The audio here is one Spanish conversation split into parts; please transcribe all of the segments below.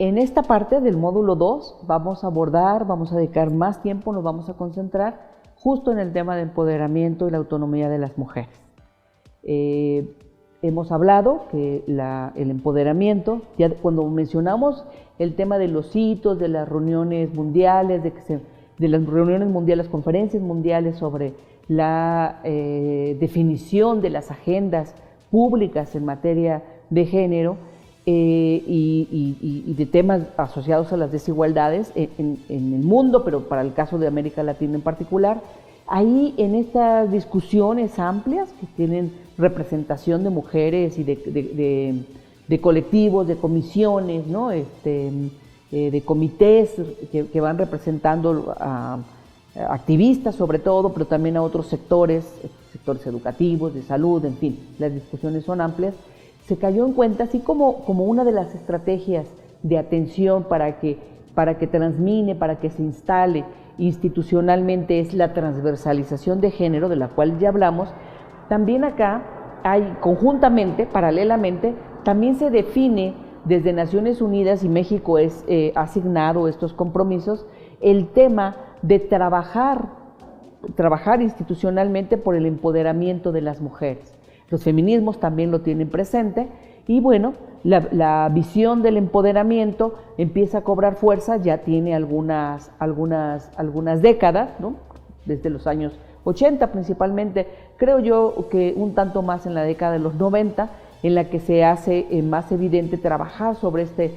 En esta parte del módulo 2 vamos a dedicar más tiempo, nos vamos a concentrar justo en el tema de empoderamiento y la autonomía de las mujeres. Hemos hablado que el empoderamiento, ya cuando mencionamos el tema de los hitos, de las reuniones mundiales, las conferencias mundiales sobre la definición de las agendas públicas en materia de género, y de temas asociados a las desigualdades en el mundo, pero para el caso de América Latina en particular, ahí en estas discusiones amplias que tienen representación de mujeres y de colectivos, de comisiones, ¿no? De comités que van representando a activistas sobre todo, pero también a otros sectores educativos, de salud, en fin, las discusiones son amplias. Se cayó en cuenta, así como una de las estrategias de atención para que transmine, para que se instale institucionalmente, es la transversalización de género, de la cual ya hablamos. También acá hay conjuntamente, paralelamente, también se define desde Naciones Unidas, y México ha asignado estos compromisos, el tema de trabajar institucionalmente por el empoderamiento de las mujeres. Los feminismos también lo tienen presente y bueno, la visión del empoderamiento empieza a cobrar fuerza, ya tiene algunas décadas, ¿no? Desde los años 80 principalmente, creo yo que un tanto más en la década de los 90, en la que se hace más evidente trabajar sobre este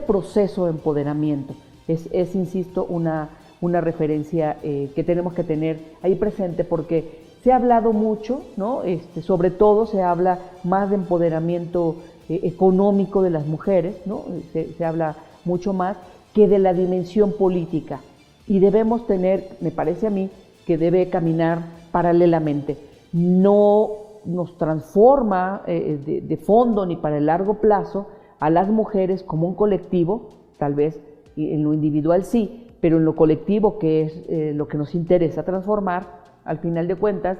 proceso de empoderamiento. Es insisto, una referencia que tenemos que tener ahí presente, porque se ha hablado mucho, ¿no? Sobre todo se habla más de empoderamiento económico de las mujeres, ¿no? Se habla mucho más que de la dimensión política, y debemos tener, me parece a mí, que debe caminar paralelamente. No nos transforma de fondo ni para el largo plazo a las mujeres como un colectivo, tal vez en lo individual sí, pero en lo colectivo, que es lo que nos interesa transformar. Al final de cuentas,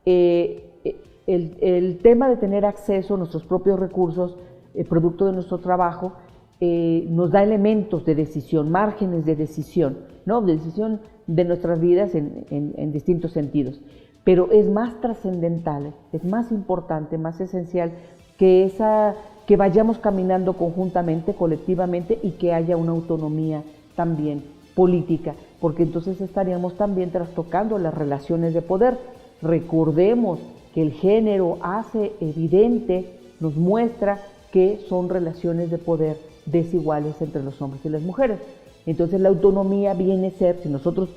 el tema de tener acceso a nuestros propios recursos, producto de nuestro trabajo, nos da elementos de decisión, márgenes de decisión, ¿no? De decisión de nuestras vidas en distintos sentidos. Pero es más trascendental, es más importante, más esencial que vayamos caminando conjuntamente, colectivamente, y que haya una autonomía también política, porque entonces estaríamos también trastocando las relaciones de poder. Recordemos que el género hace evidente, nos muestra que son relaciones de poder desiguales entre los hombres y las mujeres. Entonces la autonomía viene a ser, si nosotros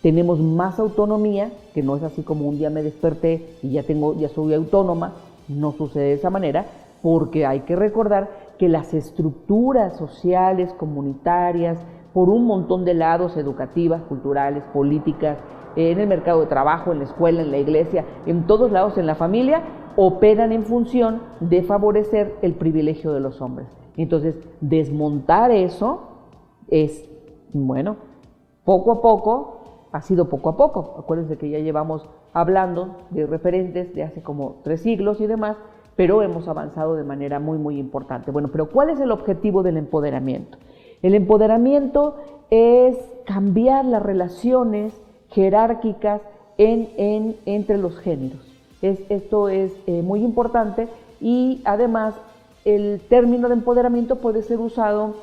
tenemos más autonomía, que no es así como un día me desperté y ya soy autónoma, no sucede de esa manera, porque hay que recordar que las estructuras sociales, comunitarias, por un montón de lados, educativas, culturales, políticas, en el mercado de trabajo, en la escuela, en la iglesia, en todos lados, en la familia, operan en función de favorecer el privilegio de los hombres. Entonces, desmontar eso es, bueno, poco a poco, ha sido poco a poco. Acuérdense que ya llevamos hablando de referentes de hace como 3 siglos y demás, pero hemos avanzado de manera muy, muy importante. Bueno, pero ¿cuál es el objetivo del empoderamiento? El empoderamiento es cambiar las relaciones jerárquicas entre los géneros. Esto es muy importante, y además el término de empoderamiento puede ser usado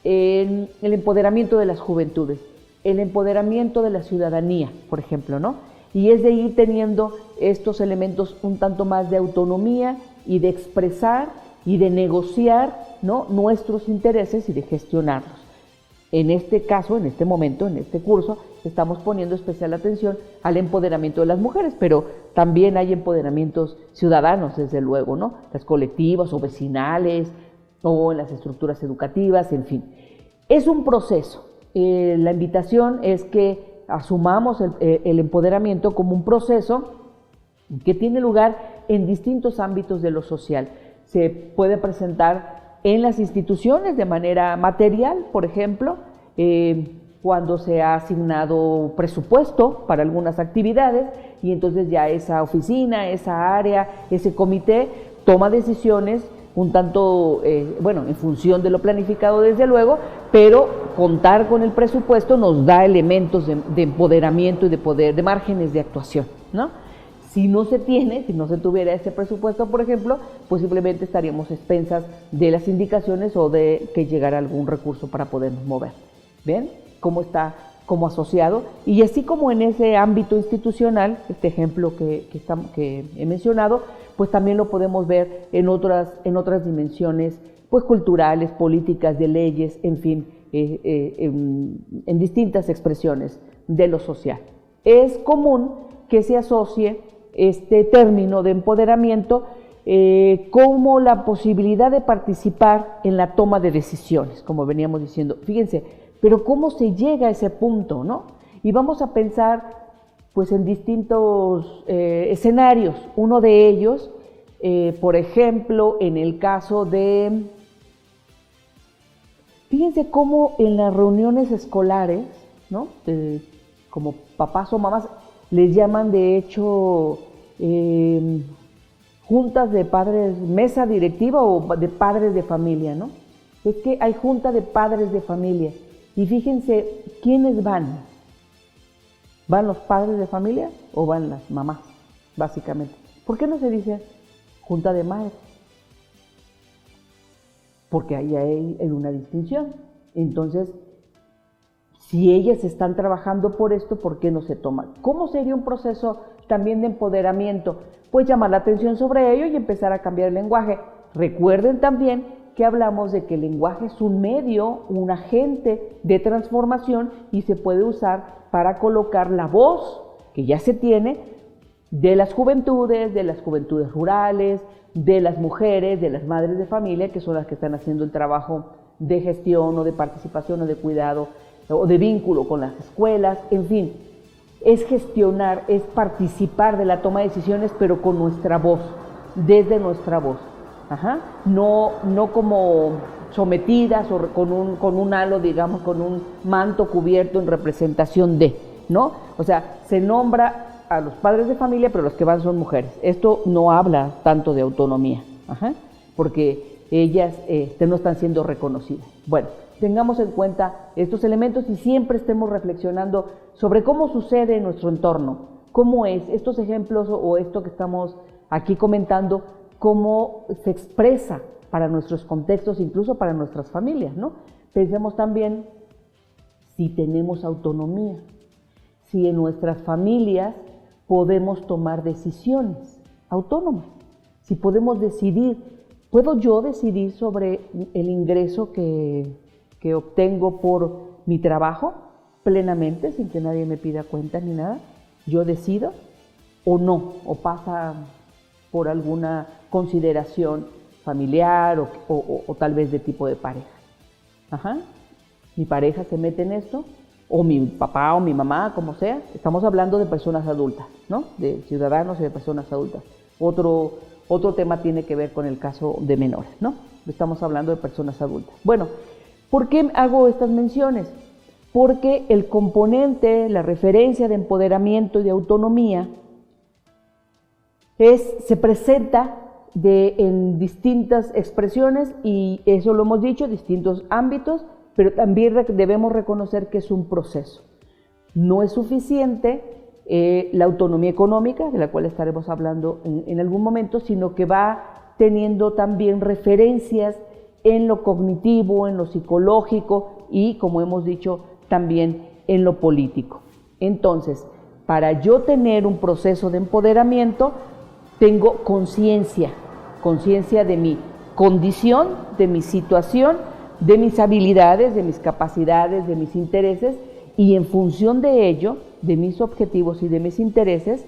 en el empoderamiento de las juventudes, el empoderamiento de la ciudadanía, por ejemplo, ¿no? Y es de ir teniendo estos elementos un tanto más de autonomía y de expresar y de negociar, ¿no?, nuestros intereses y de gestionarlos. En este caso, en este momento, en este curso, estamos poniendo especial atención al empoderamiento de las mujeres, pero también hay empoderamientos ciudadanos, desde luego, ¿no? Las colectivas o vecinales, o en las estructuras educativas, en fin. Es un proceso. La invitación es que asumamos el empoderamiento como un proceso que tiene lugar en distintos ámbitos de lo social. Se puede presentar en las instituciones de manera material, por ejemplo, cuando se ha asignado presupuesto para algunas actividades, y entonces ya esa oficina, esa área, ese comité toma decisiones un tanto, en función de lo planificado desde luego, pero contar con el presupuesto nos da elementos de empoderamiento y de poder, de márgenes de actuación, ¿no? Si no se tuviera ese presupuesto, por ejemplo, pues simplemente estaríamos expensas de las indicaciones o de que llegara algún recurso para podernos mover. ¿Ven cómo está como asociado? Y así como en ese ámbito institucional, este ejemplo que he mencionado, pues también lo podemos ver en otras dimensiones, pues culturales, políticas, de leyes, en fin, en distintas expresiones de lo social. Es común que se asocie este término de empoderamiento como la posibilidad de participar en la toma de decisiones, como veníamos diciendo. Fíjense, pero ¿cómo se llega a ese punto, no? Y vamos a pensar pues en distintos escenarios. Uno de ellos, por ejemplo, en el caso de... Fíjense cómo en las reuniones escolares, ¿no? Como papás o mamás, les llaman de hecho juntas de padres, mesa directiva o de padres de familia, ¿no? Es que hay junta de padres de familia. Y fíjense, ¿quiénes van? ¿Van los padres de familia o van las mamás, básicamente? ¿Por qué no se dice junta de madres? Porque ahí hay una distinción. Entonces, si ellas están trabajando por esto, ¿por qué no se toma? ¿Cómo sería un proceso también de empoderamiento? Pues llamar la atención sobre ello y empezar a cambiar el lenguaje. Recuerden también que hablamos de que el lenguaje es un medio, un agente de transformación y se puede usar para colocar la voz que ya se tiene de las juventudes rurales, de las mujeres, de las madres de familia, que son las que están haciendo el trabajo de gestión o de participación o de cuidado o de vínculo con las escuelas, en fin, es gestionar, es participar de la toma de decisiones, pero con nuestra voz, desde nuestra voz. No como sometidas o con un halo, digamos, con un manto cubierto en representación de, ¿no? O sea, se nombra a los padres de familia, pero los que van son mujeres. Esto no habla tanto de autonomía, porque ellas no están siendo reconocidas. Bueno, tengamos en cuenta estos elementos y siempre estemos reflexionando sobre cómo sucede en nuestro entorno, cómo es estos ejemplos o esto que estamos aquí comentando, cómo se expresa para nuestros contextos, incluso para nuestras familias, ¿no? Pensemos también si tenemos autonomía, si en nuestras familias podemos tomar decisiones autónomas, si podemos decidir, ¿puedo yo decidir sobre el ingreso que obtengo por mi trabajo plenamente, sin que nadie me pida cuentas ni nada? ¿Yo decido o no? ¿O pasa por alguna consideración familiar o tal vez de tipo de pareja? ¿Mi pareja se mete en esto? ¿O mi papá o mi mamá, como sea? Estamos hablando de personas adultas, ¿no? De ciudadanos y de personas adultas. Otro tema tiene que ver con el caso de menores, ¿no? Estamos hablando de personas adultas. Bueno, ¿por qué hago estas menciones? Porque el componente, la referencia de empoderamiento y de autonomía se presenta en distintas expresiones y eso lo hemos dicho, distintos ámbitos, pero también debemos reconocer que es un proceso. No es suficiente la autonomía económica, de la cual estaremos hablando en algún momento, sino que va teniendo también referencias en lo cognitivo, en lo psicológico y, como hemos dicho, también en lo político. Entonces, para yo tener un proceso de empoderamiento, tengo conciencia de mi condición, de mi situación, de mis habilidades, de mis capacidades, de mis intereses, y en función de ello, de mis objetivos y de mis intereses,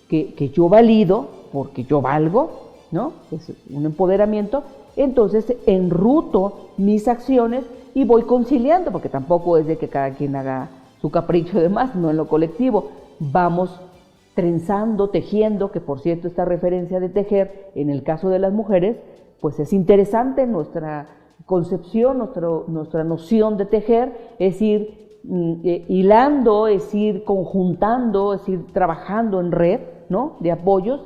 que yo valido, porque yo valgo, ¿no? Es un empoderamiento. Entonces enruto mis acciones y voy conciliando, porque tampoco es de que cada quien haga su capricho de más, no en lo colectivo. Vamos trenzando, tejiendo, que por cierto esta referencia de tejer, en el caso de las mujeres, pues es interesante nuestra concepción, nuestra noción de tejer, es ir hilando, es ir conjuntando, es ir trabajando en red, ¿no? De apoyos,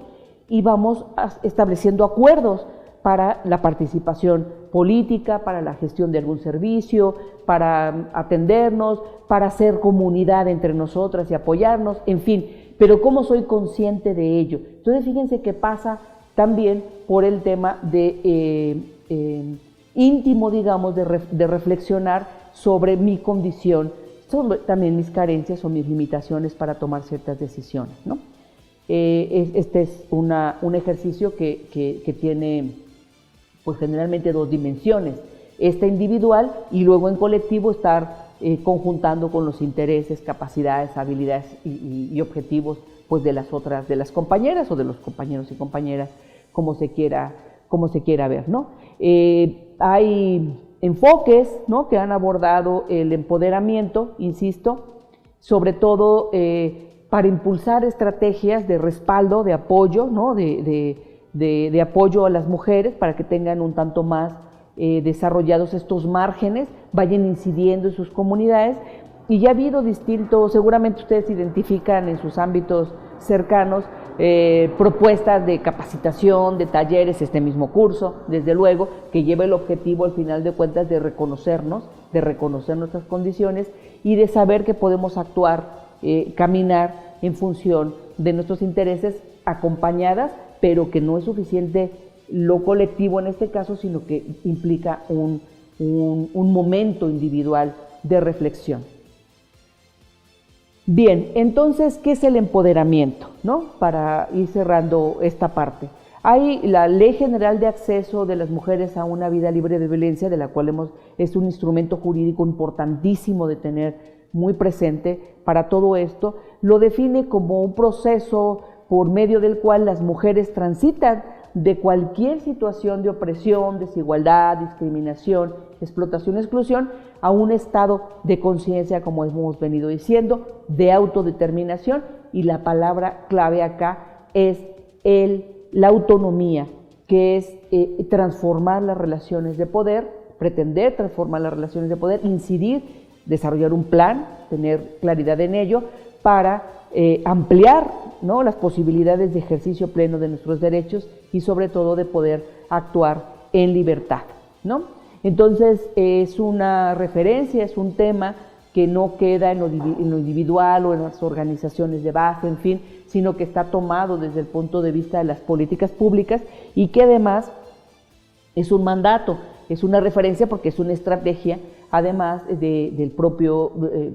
y vamos estableciendo acuerdos para la participación política, para la gestión de algún servicio, para atendernos, para hacer comunidad entre nosotras y apoyarnos, en fin, pero ¿cómo soy consciente de ello? Entonces fíjense que pasa también por el tema de íntimo, digamos, de reflexionar sobre mi condición, sobre también mis carencias o mis limitaciones para tomar ciertas decisiones, ¿no? Este es un ejercicio que tiene pues generalmente dos dimensiones, esta individual y luego en colectivo estar conjuntando con los intereses, capacidades, habilidades y objetivos pues de las compañeras o de los compañeros y compañeras, como se quiera ver, ¿no? Hay enfoques, ¿no?, que han abordado el empoderamiento, insisto, sobre todo para impulsar estrategias de respaldo, de apoyo, ¿no?, de apoyo a las mujeres para que tengan un tanto más desarrollados estos márgenes, vayan incidiendo en sus comunidades. Y ya ha habido distintos, seguramente ustedes identifican en sus ámbitos cercanos, propuestas de capacitación, de talleres, este mismo curso, desde luego, que lleva el objetivo al final de cuentas de reconocernos, de reconocer nuestras condiciones y de saber que podemos actuar, caminar en función de nuestros intereses acompañadas, pero que no es suficiente lo colectivo en este caso, sino que implica un momento individual de reflexión. Bien, entonces, ¿qué es el empoderamiento, ¿no?, para ir cerrando esta parte? Hay la Ley General de Acceso de las Mujeres a una Vida Libre de Violencia, de la cual es un instrumento jurídico importantísimo de tener muy presente para todo esto. Lo define como un proceso por medio del cual las mujeres transitan de cualquier situación de opresión, desigualdad, discriminación, explotación, exclusión, a un estado de conciencia, como hemos venido diciendo, de autodeterminación, y la palabra clave acá es la autonomía, que es transformar las relaciones de poder, pretender transformar las relaciones de poder, incidir, desarrollar un plan, tener claridad en ello, para ampliar, ¿no?, las posibilidades de ejercicio pleno de nuestros derechos y sobre todo de poder actuar en libertad, ¿no? Entonces es una referencia, es un tema que no queda en lo individual o en las organizaciones de base, en fin, sino que está tomado desde el punto de vista de las políticas públicas y que además es un mandato, es una referencia porque es una estrategia, además del propio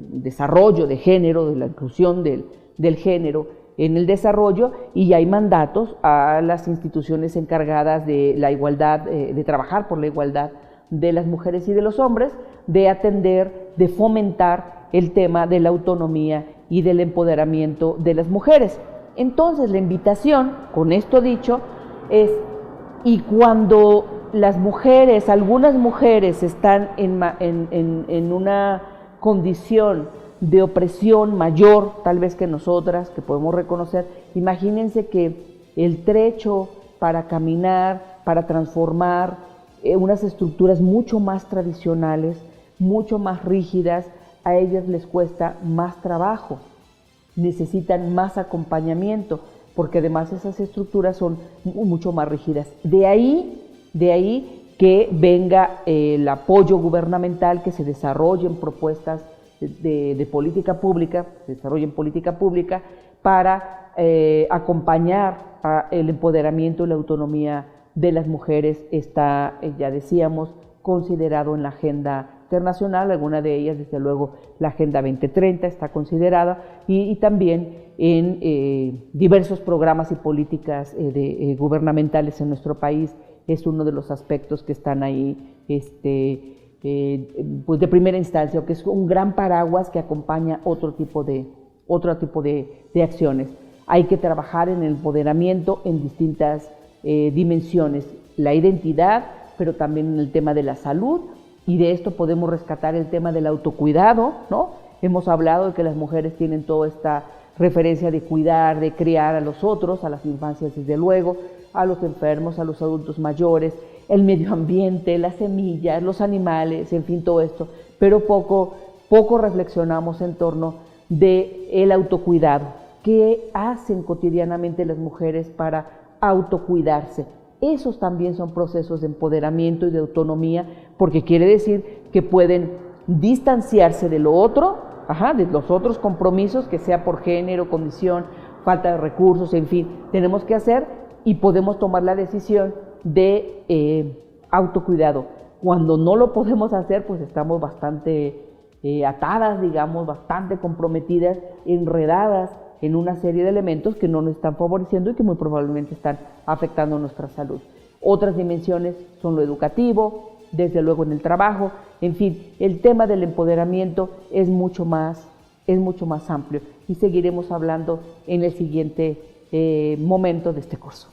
desarrollo de género, de la inclusión del género en el desarrollo, y hay mandatos a las instituciones encargadas de la igualdad, de trabajar por la igualdad de las mujeres y de los hombres, de atender, de fomentar el tema de la autonomía y del empoderamiento de las mujeres. Entonces la invitación, con esto dicho, es, y cuando las mujeres, algunas mujeres están en una condición de opresión mayor, tal vez que nosotras, que podemos reconocer, imagínense que el trecho para caminar, para transformar unas estructuras mucho más tradicionales, mucho más rígidas, a ellas les cuesta más trabajo, necesitan más acompañamiento, porque además esas estructuras son mucho más rígidas. De ahí que venga el apoyo gubernamental, que se desarrollen propuestas de política pública, para acompañar el empoderamiento y la autonomía de las mujeres. Está, ya decíamos, considerado en la agenda internacional, alguna de ellas, desde luego, la Agenda 2030 está considerada, y también en diversos programas y políticas gubernamentales en nuestro país. Es uno de los aspectos que están ahí pues de primera instancia, que es un gran paraguas que acompaña otro tipo de acciones. Hay que trabajar en el empoderamiento en distintas dimensiones, la identidad, pero también en el tema de la salud, y de esto podemos rescatar el tema del autocuidado, ¿no? Hemos hablado de que las mujeres tienen toda esta referencia de cuidar, de criar a los otros, a las infancias desde luego, a los enfermos, a los adultos mayores, el medio ambiente, las semillas, los animales, en fin, todo esto, pero poco reflexionamos en torno del autocuidado. ¿Qué hacen cotidianamente las mujeres para autocuidarse? esos también son procesos de empoderamiento y de autonomía, porque quiere decir que pueden distanciarse de lo otro, de los otros compromisos, que sea por género, condición, falta de recursos, en fin, tenemos que hacer y podemos tomar la decisión de autocuidado. Cuando no lo podemos hacer, pues estamos bastante atadas, digamos, bastante comprometidas, enredadas en una serie de elementos que no nos están favoreciendo y que muy probablemente están afectando nuestra salud. Otras dimensiones son lo educativo, desde luego en el trabajo, en fin, el tema del empoderamiento es mucho más amplio y seguiremos hablando en el siguiente momento de este curso.